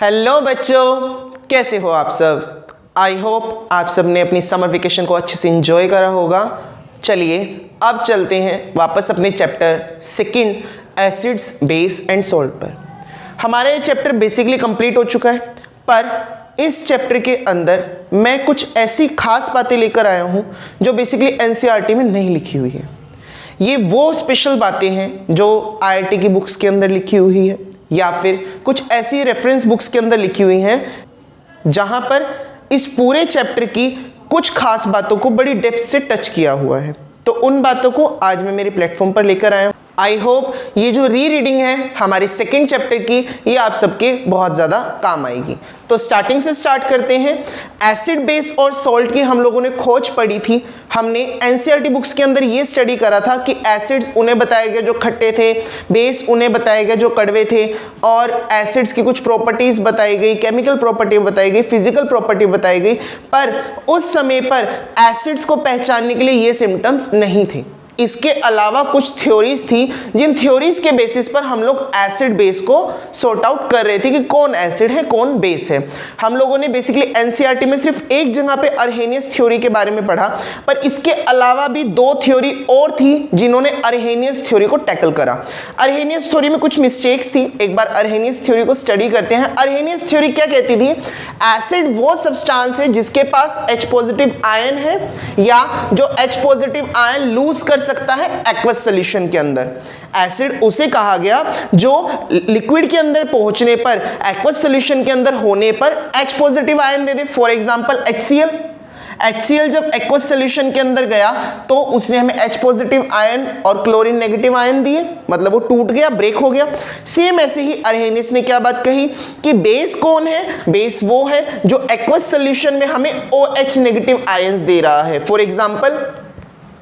Hello बच्चों, कैसे हो आप सब। आई होप आप सब ने अपनी समर वेकेशन को अच्छे से एंजॉय करा होगा। चलिए अब चलते हैं वापस अपने chapter second acids, base and salt पर। हमारा ये चैप्टर बेसिकली कंप्लीट हो चुका है, पर इस चैप्टर के अंदर मैं कुछ ऐसी खास बातें लेकर आया हूँ जो बेसिकली एनसीईआरटी में नहीं लिखी हुई है। ये वो स्पेशल बातें हैं जो आईआईटी की बुक्स के अंदर लिखी हुई है या फिर कुछ ऐसी रेफरेंस बुक्स के अंदर लिखी हुई हैं जहां पर इस पूरे चैप्टर की कुछ खास बातों को बड़ी डेप्थ से टच किया हुआ है। तो उन बातों को आज मैं मेरे प्लेटफॉर्म पर लेकर आया हूं। आई होप ये जो री रीडिंग है हमारे सेकेंड चैप्टर की, ये आप सबके बहुत ज़्यादा काम आएगी। तो स्टार्टिंग से स्टार्ट करते हैं। एसिड, बेस और सॉल्ट की हम लोगों ने खोज पढ़ी थी। हमने एनसीईआरटी बुक्स के अंदर ये स्टडी करा था कि एसिड्स उन्हें बताए गए जो खट्टे थे, बेस उन्हें बताए गए जो कड़वे थे, और एसिड्स की कुछ प्रॉपर्टीज बताई गई, केमिकल प्रॉपर्टी बताई गई, फिजिकल प्रॉपर्टी बताई गई। पर उस समय पर एसिड्स को पहचानने के लिए ये सिम्टम्स नहीं थे। इसके अलावा कुछ थ्योरीज थी जिन थ्योरीज के बेसिस पर हम लोग एसिड बेस को सॉर्ट आउट कर रहे थे कि कौन एसिड है कौन बेस है। हम लोगों ने बेसिकली एनसीईआरटी में सिर्फ एक जगह पे अर्हेनियस थ्योरी के बारे में पढ़ा, पर इसके अलावा भी दो थ्योरी और थी जिन्होंने अर्हेनियस थ्योरी को टैकल करा। अर्हेनियस थ्योरी में कुछ मिस्टेक्स थी, एक बार अर्हेनियस थ्योरी को स्टडी करते हैं। अर्हेनियस थ्योरी क्या कहती थी? एसिड वो सब्सटेंस है जिसके पास H पॉजिटिव आयन है या जो H पॉजिटिव आयन लूज कर सकता है एक्वस सॉल्यूशन के अंदर। एसिड उसे कहा गया जो लिक्विड के अंदर पहुंचने पर, एक्वस सॉल्यूशन के अंदर होने पर H positive ion they they. For example HCl जब एक्वस सॉल्यूशन के अंदर गया तो उसने हमें H पॉजिटिव आयन और क्लोरीन नेगेटिव आयन दिए, मतलब वो टूट गया, ब्रेक हो गया। सेम ऐसे ही अर्हेनियस ने क्या बात कही कि बेस कौन है? बेस वो है जो एक्वस सॉल्यूशन में हमें OH नेगेटिव आयंस दे रहा है। फॉर एग्जांपल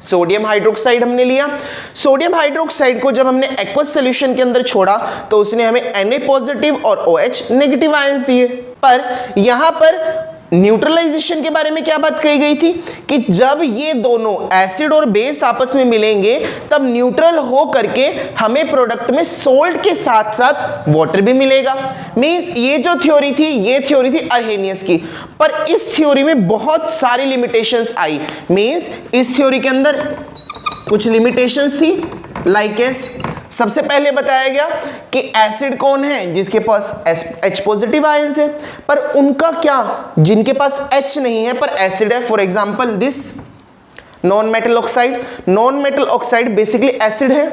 सोडियम हाइड्रोक्साइड हमने लिया। सोडियम हाइड्रोक्साइड को जब हमने एक्वस सॉल्यूशन के अंदर छोड़ा तो उसने हमें Na पॉजिटिव और OH नेगेटिव आयंस दिए। पर यहां पर न्यूट्रलाइजेशन के बारे में क्या बात कही गई थी कि जब ये दोनों एसिड और बेस आपस में मिलेंगे तब न्यूट्रल हो करके हमें प्रोडक्ट में सोल्ट के साथ साथ वाटर भी मिलेगा। मींस ये जो थ्योरी थी, ये थ्योरी थी अर्हेनियस की, पर इस थ्योरी में बहुत सारी लिमिटेशंस आई। मींस इस थ्योरी के अंदर कुछ लिमिटेशंस थी, लाइक एस सबसे पहले बताया गया कि एसिड कौन है? जिसके पास H पॉजिटिव आयंस है। पर उनका क्या? जिनके पास H नहीं है पर एसिड है। For example this non metal oxide. Non metal oxide basically acid है,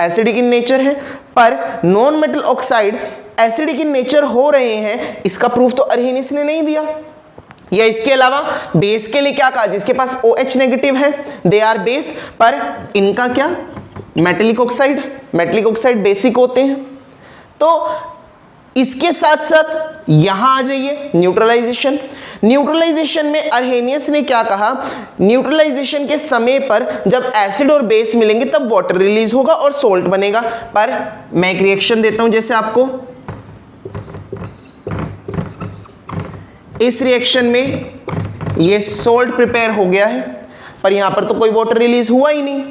एसिडिक इन नेचर है, पर non metal oxide acidic in nature हो रहे हैं, इसका प्रूफ तो अर्हेनियस ने नहीं दिया। या इसके अलावा बेस के लिए क्या कहा? जिसके पास OH नेगेटिव है दे आर बेस, पर इनका क्या? मेटेलिक ऑक्साइड बेसिक होते हैं। तो इसके साथ साथ यहां आ जाइए न्यूट्रलाइजेशन में अर्हेनियस ने क्या कहा? न्यूट्रलाइजेशन के समय पर जब एसिड और बेस मिलेंगे तब वाटर रिलीज होगा और सोल्ट बनेगा। पर मैं एक रिएक्शन देता हूं, जैसे आपको इस रिएक्शन में ये सोल्ट प्रिपेयर हो गया है, पर यहां पर तो कोई वाटर रिलीज हुआ ही नहीं।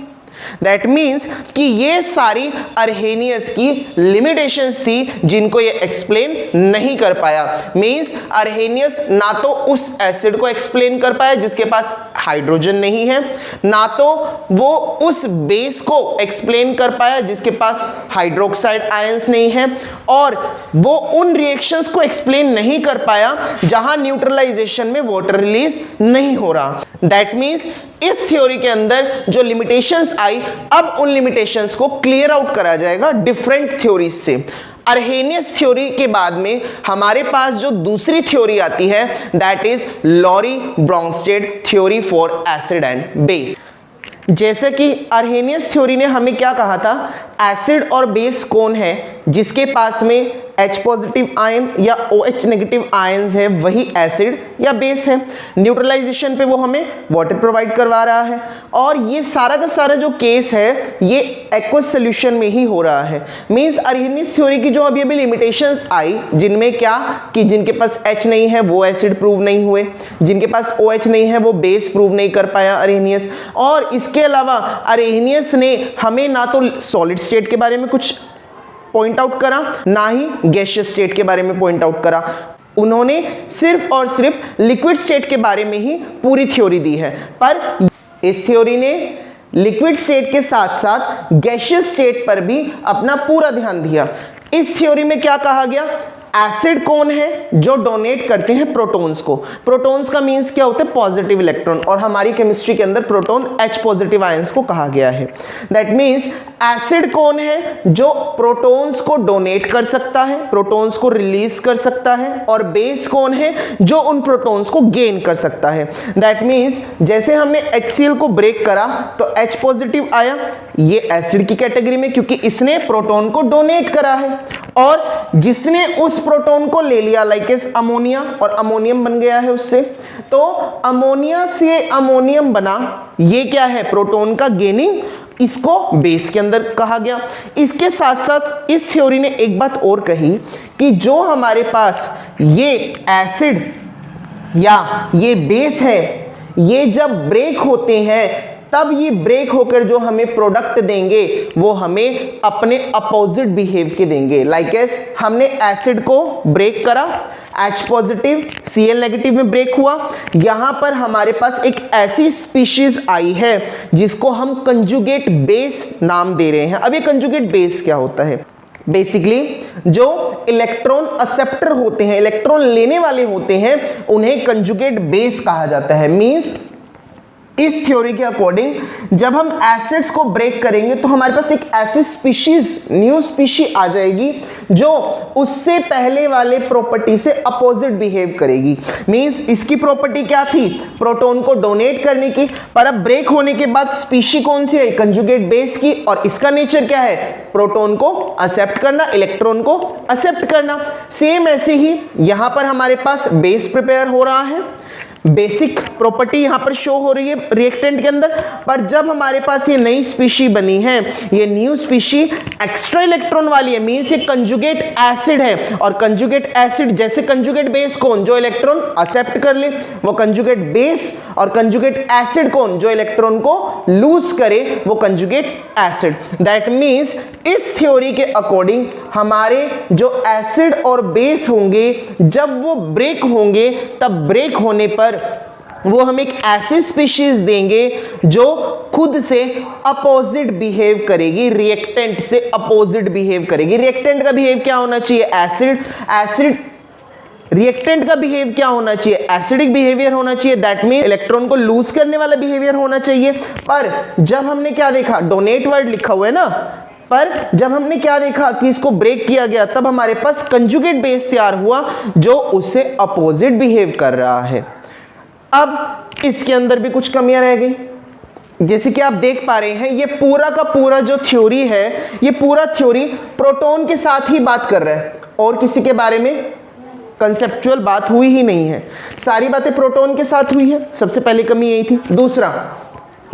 दैट मीन्स कि ये सारी अर्हेनियस की लिमिटेशंस थी जिनको ये एक्सप्लेन नहीं कर पाया। मीन्स अर्हेनियस ना तो उस एसिड को एक्सप्लेन कर पाया जिसके पास हाइड्रोजन नहीं है, ना तो वो उस बेस को एक्सप्लेन कर पाया जिसके पास हाइड्रोक्साइड आयंस नहीं है, और वो उन रिएक्शंस को एक्सप्लेन नहीं कर पाया जहां न्यूट्रलाइजेशन में वाटर रिलीज नहीं हो रहा। दैट मीन्स इस थ्योरी के अंदर जो लिमिटेशंस आई, अब उन लिमिटेशंस को क्लियर आउट करा जाएगा डिफरेंट थ्योरीज से। अर्हेनियस थ्योरी के बाद में हमारे पास जो दूसरी थ्योरी आती है that is Lowry Bronsted theory for acid and base. जैसे कि अर्हेनियस थ्योरी ने हमें क्या कहा था? एसिड और बेस कौन है? जिसके पास में H पॉजिटिव आयन या OH नेगेटिव आयंस है वही एसिड या बेस है। न्यूट्रलाइजेशन पे वो हमें वाटर प्रोवाइड करवा रहा है, और ये सारा का सारा जो केस है ये एक्वस सॉल्यूशन में ही हो रहा है। मींस अर्हेनियस थ्योरी की जो अभी लिमिटेशंस आई, जिनमें क्या कि जिनके पास H नहीं है वो एसिड प्रूव नहीं हुए, जिनके पास OH नहीं है वो बेस प्रूव नहीं कर पाया अर्हेनियस। और इसके अलावा अर्हेनियस ने हमें ना तो सॉलिड स्टेट के बारे में कुछ पॉइंट आउट करा, ना ही गैसियस स्टेट के बारे में पॉइंट आउट करा। उन्होंने सिर्फ और सिर्फ लिक्विड स्टेट के बारे में ही पूरी थ्योरी दी है, पर इस थ्योरी ने लिक्विड स्टेट के साथ साथ गैसियस स्टेट पर भी अपना पूरा ध्यान दिया। इस थ्योरी में क्या कहा गया, एसिड कौन है जो डोनेट करते हैं प्रोटॉन्स को। प्रोटॉन्स का मींस क्या होता है, पॉजिटिव इलेक्ट्रॉन, और हमारी केमिस्ट्री के अंदर प्रोटॉन H पॉजिटिव आयंस को कहा गया है। दैट मींस एसिड कौन है जो प्रोटॉन्स को डोनेट कर सकता है, प्रोटॉन्स को रिलीज कर सकता है, और बेस कौन है जो उन प्रोटॉन्स को गेन कर सकता है। दैट मींस जैसे हमने HCl को ब्रेक करा तो H पॉजिटिव आया, ये एसिड की कैटेगरी में, क्योंकि इसने प्रोटॉन को डोनेट करा है, और जिसने उस प्रोटॉन को ले लिया लाइक एस अमोनिया, और अमोनियम बन गया है उससे, तो अमोनिया से अमोनियम बना, ये क्या है, प्रोटॉन का गेनिंग, इसको बेस के अंदर कहा गया। इसके साथ साथ इस थ्योरी ने एक बात और कही कि जो हमारे पास ये एसिड या ये बेस है, ये जब ब्रेक होते हैं तब ये ब्रेक होकर जो हमें प्रोडक्ट देंगे वो हमें अपने अपोजिट बिहेव के देंगे। लाइक एस हमने एसिड को ब्रेक करा, H पॉजिटिव Cl नेगेटिव में ब्रेक हुआ, यहां पर हमारे पास एक ऐसी स्पीशीज आई है जिसको हम कंजुगेट बेस नाम दे रहे हैं। अब ये कंजुगेट बेस क्या होता है, बेसिकली जो इलेक्ट्रॉन एक्सेप्टर होते हैं, इलेक्ट्रॉन लेने वाले होते हैं, उन्हें कंजुगेट बेस कहा जाता है। मींस इस थ्योरी के अकॉर्डिंग जब हम एसिड्स को ब्रेक करेंगे तो हमारे पास एक ऐसी स्पीशीज, न्यू स्पीशी आ जाएगी जो उससे पहले वाले प्रॉपर्टी से अपोजिट बिहेव करेगी। मींस इसकी प्रॉपर्टी क्या थी, प्रोटॉन को डोनेट करने की, पर अब ब्रेक होने के बाद स्पीशी कौन सी है, कंजुगेट बेस की, और इसका नेचर क्या है, प्रोटॉन को एक्सेप्ट करना, इलेक्ट्रॉन को एक्सेप्ट करना। सेम ऐसे ही यहां पर हमारे पास बेस प्रिपेयर हो रहा है, बेसिक प्रॉपर्टी यहां पर शो हो रही है रिएक्टेंट के अंदर, पर जब हमारे पास ये नई स्पीशी बनी है, ये न्यू स्पीशी एक्स्ट्रा इलेक्ट्रॉन वाली है, मींस ये कंजुगेट एसिड है, और कंजुगेट एसिड जैसे कंजुगेट बेस कौन, जो इलेक्ट्रॉन एक्सेप्ट कर ले वो कंजुगेट बेस, और कंजुगेट एसिड कौन, जो इलेक्ट्रॉन को लूज करे वो कंजुगेट एसिड। दैट मींस इस थ्योरी के अकॉर्डिंग हमारे जो एसिड और बेस होंगे जब वो ब्रेक होंगे तब ब्रेक होने पर वो हमें एक ऐसी स्पीशीज देंगे जो खुद से अपोजिट बिहेव करेगी, रिएक्टेंट से अपोजिट बिहेव करेगी। रिएक्टेंट का बिहेव क्या होना चाहिए, एसिड रिएक्टेंट का बिहेव क्या होना चाहिए, एसिडिक बिहेवियर होना चाहिए। दैट मीन इलेक्ट्रॉन को लूज करने वाला बिहेवियर होना चाहिए। पर जब हमने क्या देखा, डोनेट वर्ड लिखा हुआ है ना, पर जब हमने क्या देखा कि इसको ब्रेक किया गया तब हमारे पास कंजुगेट बेस तैयार हुआ जो उससे अपोजिट बिहेव कर रहा है। अब इसके अंदर भी कुछ कमियां रह गई, जैसे कि आप देख पा रहे हैं ये पूरा का पूरा जो थ्योरी है, ये पूरा थ्योरी प्रोटॉन के साथ ही बात कर रहा है, और किसी के बारे में कंसेप्चुअल बात हुई ही नहीं है, सारी बातें प्रोटॉन के साथ हुई है। सबसे पहली कमी यही थी। दूसरा,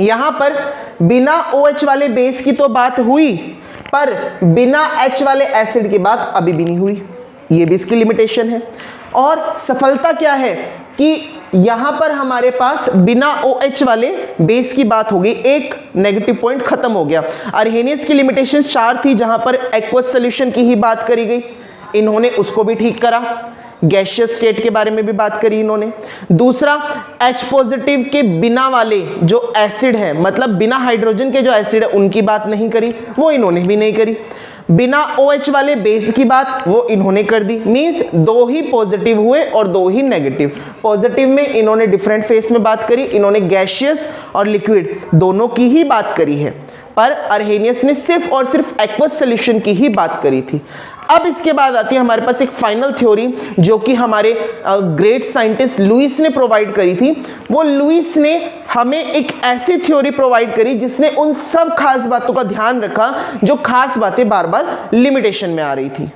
यहां पर बिना OH वाले बेस की तो बात हुई, पर बिना H वाले एसिड की बात अभी भी नहीं हुई, ये भी इसकी लिमिटेशन है। और सफलता क्या है कि यहां पर हमारे पास बिना OH वाले बेस की बात हो गई, एक नेगेटिव पॉइंट खत्म हो गया। अर्हेनियस की लिमिटेशन 4 थी, जहां पर एक्वस सॉल्यूशन की ही बात करी गई, इन्होंने उसको भी ठीक करा। गैसियस स्टेट के बारे में भी बात करी इन्होंने। दूसरा, H पॉजिटिव के बिना वाले जो एसिड है, मतलब बिना हाइड्रोजन के जो एसिड है, उनकी बात नहीं करी, वो इन्होंने भी नहीं करी। बिना OH वाले बेस की बात वो इन्होंने कर दी। मींस 2 ही पॉजिटिव हुए और 2 ही नेगेटिव। पॉजिटिव में इन्होंने डिफरेंट फेस में बात करी, इन्होंने गैसियस और लिक्विड दोनों की ही बात करी है, पर अर्हेनियस ने सिर्फ और सिर्फ एक्वस सॉल्यूशन की ही बात करी थी। अब इसके बाद आती है हमारे पास एक फाइनल थ्योरी जो कि हमारे ग्रेट साइंटिस्ट लुईस ने प्रोवाइड करी थी। वो लुईस ने हमें एक ऐसी थ्योरी प्रोवाइड करी जिसने उन सब खास बातों का ध्यान रखा जो खास बातें बार बार लिमिटेशन में आ रही थी।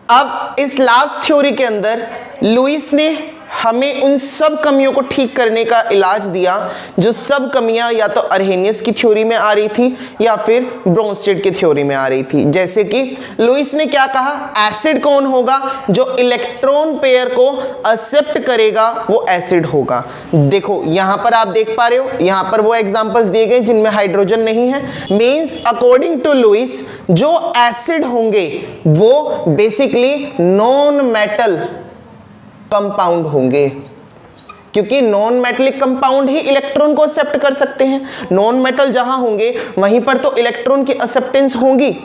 अब इस लास्ट थ्योरी के अंदर लुईस ने हमें उन सब कमियों को ठीक करने का इलाज दिया जो सब कमियां या तो अर्हेनियस की थ्योरी में आ रही थी या फिर ब्रोंस्टेड की थ्योरी में आ रही थी। जैसे कि लुईस ने क्या कहा, एसिड कौन होगा, जो इलेक्ट्रॉन पेयर को एक्सेप्ट करेगा वो एसिड होगा। देखो यहां पर आप देख पा रहे हो, यहां पर वो एग्जांपल्स दिए गए जिनमें हाइड्रोजन नहीं है। मींस अकॉर्डिंग टू लुईस जो एसिड होंगे वो बेसिकली नॉन मेटल कंपाउंड होंगे, क्योंकि नॉन मेटलिक कंपाउंड ही इलेक्ट्रॉन को एक्सेप्ट कर सकते हैं। नॉन मेटल जहां होंगे वहीं पर तो इलेक्ट्रॉन की एक्सेप्टेंस होगी।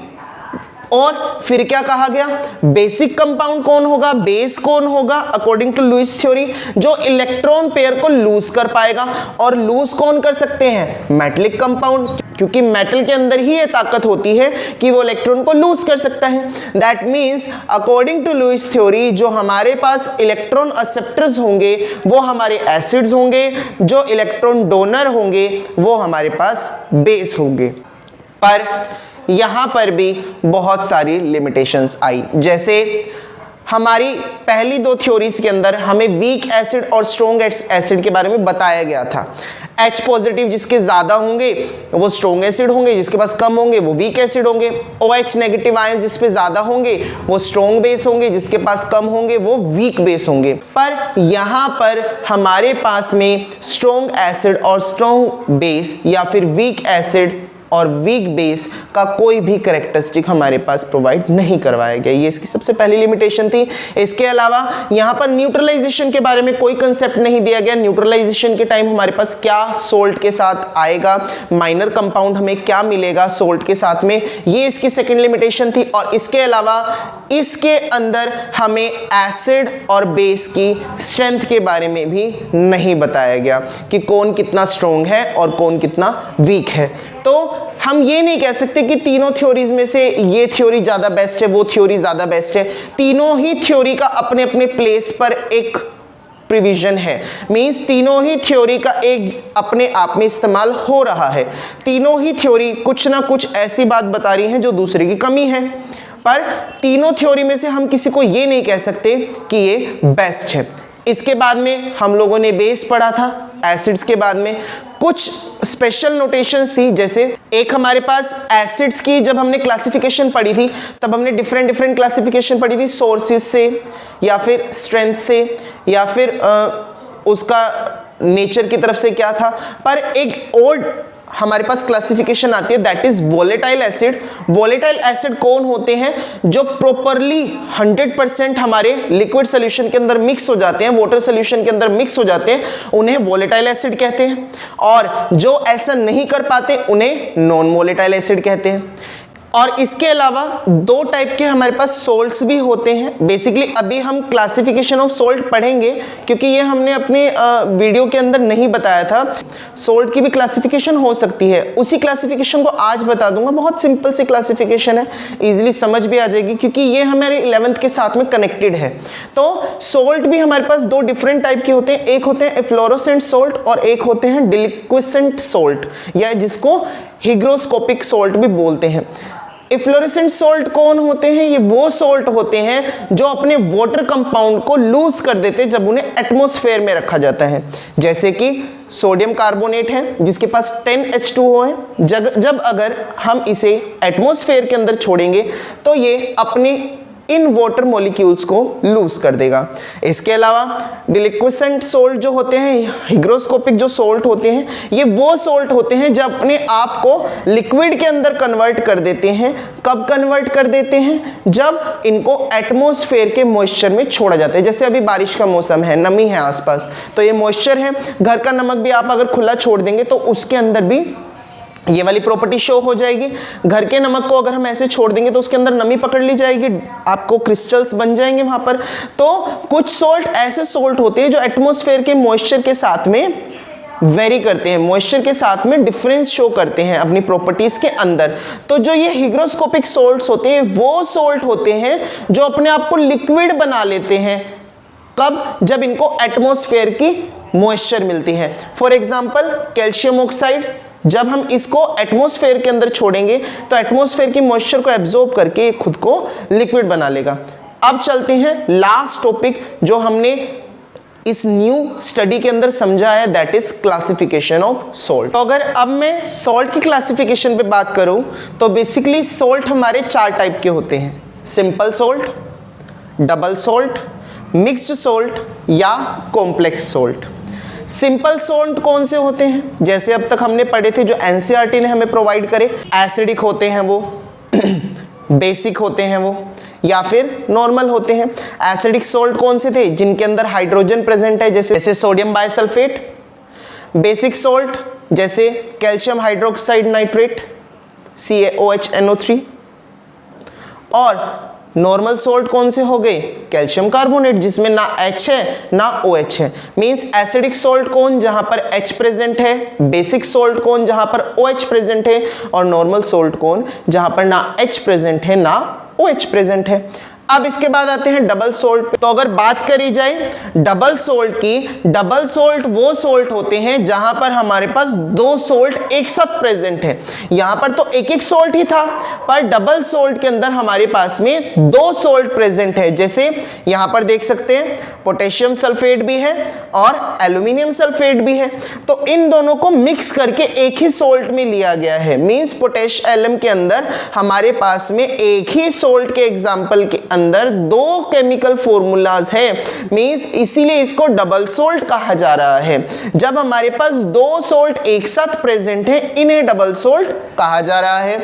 और फिर क्या कहा गया, बेसिक कंपाउंड कौन होगा, बेस कौन होगा, अकॉर्डिंग टू लुईस थ्योरी जो इलेक्ट्रॉन पेयर को लूज कर पाएगा। और लूज कौन कर सकते हैं, मेटलिक कंपाउंड, क्योंकि मेटल के अंदर ही ये ताकत होती है कि वो इलेक्ट्रॉन को लूज कर सकता है। That means according to Lewis theory जो हमारे पास इलेक्ट्रॉन एक्सेप्टर्स होंगे वो हमारे एसिड्स होंगे, जो इलेक्ट्रॉन डोनर होंगे वो हमारे पास बेस होंगे। पर यहां पर भी बहुत सारी लिमिटेशंस आई। जैसे हमारी पहली दो थ्योरीज के अंदर हमें वीक एसिड और स्ट्रॉन्ग एसिड के बारे में बताया गया था। H पॉजिटिव जिसके ज्यादा होंगे वो स्ट्रॉन्ग एसिड होंगे, जिसके पास कम होंगे वो वीक एसिड होंगे। OH नेगेटिव आयन जिस पे ज्यादा होंगे वो स्ट्रॉन्ग बेस होंगे, जिसके पास कम होंगे वो वीक बेस होंगे। पर यहां पर हमारे पास में स्ट्रॉन्ग एसिड और स्ट्रॉन्ग बेस या फिर वीक एसिड और वीक बेस का कोई भी कैरेक्टरिस्टिक हमारे पास प्रोवाइड नहीं करवाया गया। ये इसकी सबसे पहली लिमिटेशन थी। इसके अलावा यहाँ पर न्यूट्रलाइजेशन के बारे में कोई कंसेप्ट नहीं दिया गया। न्यूट्रलाइजेशन के टाइम हमारे पास क्या सोल्ट के साथ आएगा, माइनर कंपाउंड हमें क्या मिलेगा सोल्ट के साथ में, ये इसकी सेकेंड लिमिटेशन थी। और इसके अलावा इसके अंदर हमें एसिड और बेस की स्ट्रेंथ के बारे में भी नहीं बताया गया कि कौन कितना स्ट्रॉन्ग है और कौन कितना वीक है। तो हम ये नहीं कह सकते कि तीनों थ्योरीज में से ये थ्योरी ज़्यादा बेस्ट है, वो थ्योरी ज़्यादा बेस्ट है। तीनों ही थ्योरी का अपने अपने प्लेस पर एक प्रिविजन है। मींस तीनों ही थ्योरी का एक अपने आप में इस्तेमाल हो रहा है। तीनों ही थ्योरी कुछ ना कुछ ऐसी बात बता रही हैं जो दूसरे की कमी है। पर तीनों थ्योरी में से हम किसी को ये नहीं कह सकते कि ये बेस्ट है। इसके बाद में हम लोगों ने बेस पढ़ा था, एसिड्स के बाद में कुछ स्पेशल नोटेशंस थी। जैसे एक हमारे पास एसिड्स की जब हमने क्लासिफिकेशन पढ़ी थी तब हमने डिफरेंट क्लासिफिकेशन पढ़ी थी, सोर्सेज से या फिर स्ट्रेंथ से या फिर उसका नेचर की तरफ से क्या था। पर एक ओल्ड हमारे पास क्लासिफिकेशन आती है that is volatile acid. Volatile acid कौन होते हैं, जो प्रॉपरली 100% हमारे लिक्विड सोल्यूशन के अंदर मिक्स हो जाते हैं, वाटर सोल्यूशन के अंदर मिक्स हो जाते हैं, उन्हें वोलेटाइल एसिड कहते हैं। और जो ऐसा नहीं कर पाते उन्हें नॉन वोलेटाइल एसिड कहते हैं। और इसके अलावा दो टाइप के हमारे पास सोल्ट्स भी होते हैं। बेसिकली अभी हम क्लासिफिकेशन ऑफ सोल्ट पढ़ेंगे क्योंकि ये हमने अपने वीडियो के अंदर नहीं बताया था। सोल्ट की भी क्लासिफिकेशन हो सकती है, उसी क्लासिफिकेशन को आज बता दूंगा। बहुत सिंपल सी क्लासिफिकेशन है, इजीली समझ भी आ जाएगी क्योंकि ये हमारे 11th के साथ में कनेक्टेड है। तो सोल्ट भी हमारे पास दो डिफरेंट टाइप के होते हैं। एक होते हैं एफ्लोरोसेंट सोल्ट और एक होते हैं डिलिक्विसेंट सोल्ट, या जिसको हिग्रोस्कोपिक सोल्ट भी बोलते हैं। इफ्लोरेसेंट सोल्ट कौन होते हैं, ये वो सोल्ट होते हैं जो अपने वाटर कंपाउंड को लूज कर देते हैं जब उन्हें एटमॉस्फेयर में रखा जाता है। जैसे कि सोडियम कार्बोनेट है जिसके पास 10H2O है। जब अगर हम इसे एटमॉस्फेयर के अंदर छोड़ेंगे तो ये अपने इन वाटर मॉलिक्यूल्स को लूज कर देगा। इसके अलावा डिलिक्विसेंट सोल्ट जो होते हैं, हिग्रोस्कोपिक जो सोल्ट होते हैं, ये वो सोल्ट होते हैं जो अपने आप को लिक्विड के अंदर कन्वर्ट कर देते हैं। कब कन्वर्ट कर देते हैं, जब इनको एटमॉस्फेयर के मॉइस्चर में छोड़ा जाता है। जैसे अभी बारिश का मौसम है, नमी है आसपास, तो ये मॉइस्चर है। घर का नमक भी आप अगर खुला छोड़ देंगे तो उसके अंदर भी ये वाली प्रॉपर्टी शो हो जाएगी। घर के नमक को अगर हम ऐसे छोड़ देंगे तो उसके अंदर नमी पकड़ ली जाएगी, आपको क्रिस्टल्स बन जाएंगे वहां पर। तो कुछ सोल्ट ऐसे सोल्ट होते हैं जो एटमॉस्फेयर के मॉइस्चर के साथ में वेरी करते हैं, मॉइस्चर के साथ में डिफरेंस शो करते हैं अपनी प्रॉपर्टीज के अंदर। तो जो ये हिग्रोस्कोपिक सोल्ट्स होते हैं वो सोल्ट होते हैं जो अपने आप को लिक्विड बना लेते हैं। कब, जब इनको एटमॉस्फेयर की मॉइस्चर मिलती है। फॉर एग्जांपल कैल्शियम ऑक्साइड, जब हम इसको एटमॉस्फेयर के अंदर छोड़ेंगे तो एटमॉस्फेयर की मॉइस्चर को एब्जॉर्ब करके खुद को लिक्विड बना लेगा। अब चलते हैं लास्ट टॉपिक जो हमने इस न्यू स्टडी के अंदर समझा है, that is classification of salt. तो अगर अब मैं सॉल्ट की क्लासिफिकेशन पे बात करूं तो बेसिकली सॉल्ट हमारे 4 टाइप के होते हैं, simple salt, double salt, mixed salt या कॉम्प्लेक्स सॉल्ट। सिंपल सॉल्ट कौन से होते हैं, जैसे अब तक हमने पढ़े थे जो एनसीईआरटी ने हमें प्रोवाइड करे, एसिडिक होते हैं वो बेसिक होते हैं वो, या फिर नॉर्मल होते हैं। एसिडिक सॉल्ट कौन से थे, जिनके अंदर हाइड्रोजन प्रेजेंट है, जैसे सोडियम बाइसल्फेट। बेसिक सॉल्ट जैसे calcium hydroxide nitrate CaOH NO3। और नॉर्मल सॉल्ट कौन से हो गए, कैल्शियम कार्बोनेट, जिसमें ना H है ना OH है। मींस एसिडिक सॉल्ट कौन, जहां पर H प्रेजेंट है, बेसिक सॉल्ट कौन, जहां पर OH प्रेजेंट है, और नॉर्मल सॉल्ट कौन, जहां पर ना H प्रेजेंट है ना OH प्रेजेंट है। अब इसके बाद आते हैं डबल सॉल्ट पे। तो अगर बात करी जाए डबल सॉल्ट की, डबल सॉल्ट वो सॉल्ट होते हैं जहां पर हमारे पास 2 सॉल्ट एक साथ प्रेजेंट है। यहां पर तो एक एक सॉल्ट ही था, पर डबल सॉल्ट के अंदर हमारे पास में 2 सॉल्ट प्रेजेंट है। जैसे यहां पर देख सकते हैं पोटेशियम सल्फेट भी है और एल्यूमिनियम सल्फेट भी है, तो इन दोनों को मिक्स करके एक ही सॉल्ट में लिया गया है। मींस पोटेश एलम के अंदर हमारे पास में एक ही सॉल्ट के एग्जांपल के अंदर 2 केमिकल फॉर्मूलाज है, मींस इसीलिए इसको डबल सॉल्ट कहा जा रहा है। जब हमारे पास 2 सॉल्ट एक साथ प्रेजेंट है, इन्हें डबल सॉल्ट कहा जा रहा है।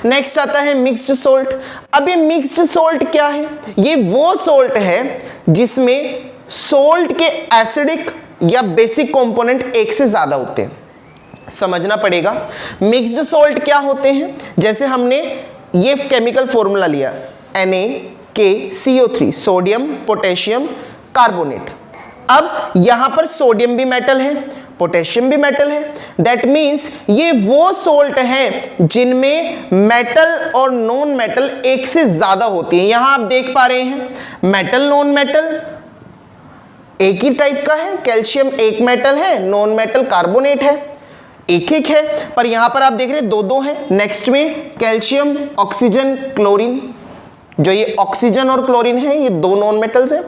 नेक्स्ट आता है मिक्स्ड सॉल्ट। अब ये मिक्स्ड सॉल्ट क्या है, ये वो सॉल्ट है जिसमें सॉल्ट के एसिडिक या बेसिक कंपोनेंट एक से ज्यादा होते हैं। समझना पड़ेगा मिक्स्ड सॉल्ट क्या होते हैं। जैसे हमने ये केमिकल फॉर्मूला लिया NaKCO3, सोडियम पोटेशियम कार्बोनेट। अब यहां पर सोडियम भी मेटल है, पोटेशियम भी मेटल है, दैट मींस ये वो सॉल्ट हैं जिनमें मेटल और नॉन मेटल एक से ज्यादा होती है। यहां आप देख पा रहे हैं मेटल नॉन मेटल एक ही टाइप का है, कैल्शियम एक मेटल है, नॉन मेटल कार्बोनेट है, एक एक है, पर यहां पर आप देख रहे हैं 2-2 है। नेक्स्ट में कैल्शियम ऑक्सीजन क्लोरीन, जो ये ऑक्सीजन और क्लोरीन है ये 2 नॉन मेटल्स हैं।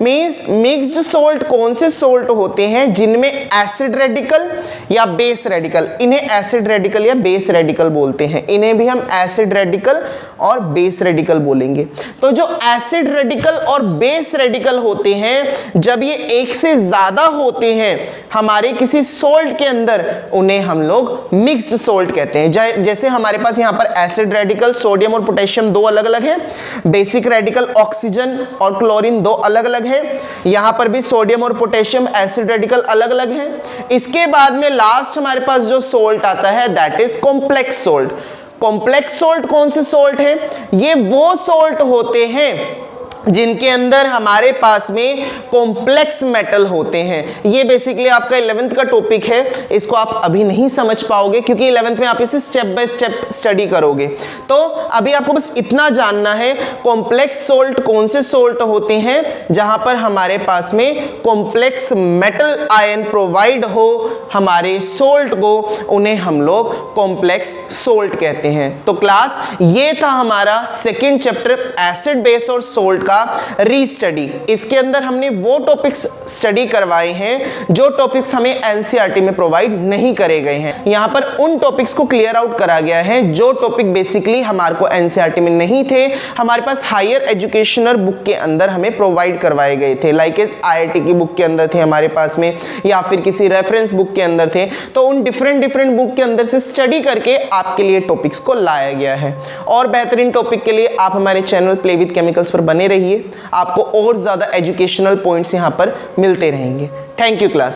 मींस मिक्स्ड सॉल्ट कौन से सॉल्ट होते हैं जिनमें एसिड रेडिकल या बेस रेडिकल, इन्हें एसिड रेडिकल या बेस रेडिकल बोलते हैं, इन्हें भी हम एसिड रेडिकल और बेस रेडिकल बोलेंगे। तो जो एसिड रेडिकल और बेस रेडिकल होते हैं, जब ये एक से ज्यादा होते हैं हमारे किसी सॉल्ट के अंदर, उन्हें हम लोग मिक्स्ड सॉल्ट कहते हैं। जैसे हमारे पास यहाँ पर एसिड रेडिकल सोडियम और पोटेशियम 2 अलग अलग है, बेसिक रेडिकल ऑक्सीजन और क्लोरीन 2 अलग अलग है, यहां पर भी सोडियम और पोटेशियम एसिड रेडिकल अलग अलग है। इसके बाद में लास्ट हमारे पास जो सॉल्ट आता है that is complex salt. Complex salt कौन से सॉल्ट है, ये वो सॉल्ट होते हैं जिनके अंदर हमारे पास में कॉम्प्लेक्स मेटल होते हैं। ये बेसिकली आपका 11th का टॉपिक है, इसको आप अभी नहीं समझ पाओगे क्योंकि 11th में आप इसे स्टेप बाय स्टेप स्टडी करोगे। तो अभी आपको बस इतना जानना है कॉम्प्लेक्स सॉल्ट कौन से सॉल्ट होते हैं जहां पर हमारे पास में कॉम्प्लेक्स मेटल आयन प्रोवाइड हो हमारे सॉल्ट को, उन्हें हम लोग कॉम्प्लेक्स सॉल्ट कहते हैं। तो क्लास ये था हमारा सेकेंड चैप्टर एसिड बेस और सॉल्ट का रीस्टडी। इसके अंदर हमने वो टॉपिक्स स्टडी करवाए हैं जो टॉपिक्स हमें एनसीईआरटी में प्रोवाइड नहीं करे गए हैं। यहां पर उन टॉपिक्स को क्लियर आउट करा गया है जो टॉपिक बेसिकली हमारे को एनसीईआरटी में नहीं थे, हमारे पास हायर एजुकेशनल बुक के अंदर हमें प्रोवाइड करवाए गए थे। लाइक इस IIT की बुक के अंदर थे हमारे पास में, या फिर किसी रेफरेंस बुक के अंदर थे। तो उन डिफरेंट बुक के अंदर से स्टडी करके आपके लिए टॉपिक्स को लाया गया है। और बेहतरीन टॉपिक के लिए आप हमारे चैनल प्ले विद केमिकल्स पर बने रहिए, आपको और ज्यादा एजुकेशनल पॉइंट्स यहां पर मिलते रहेंगे। Thank you class.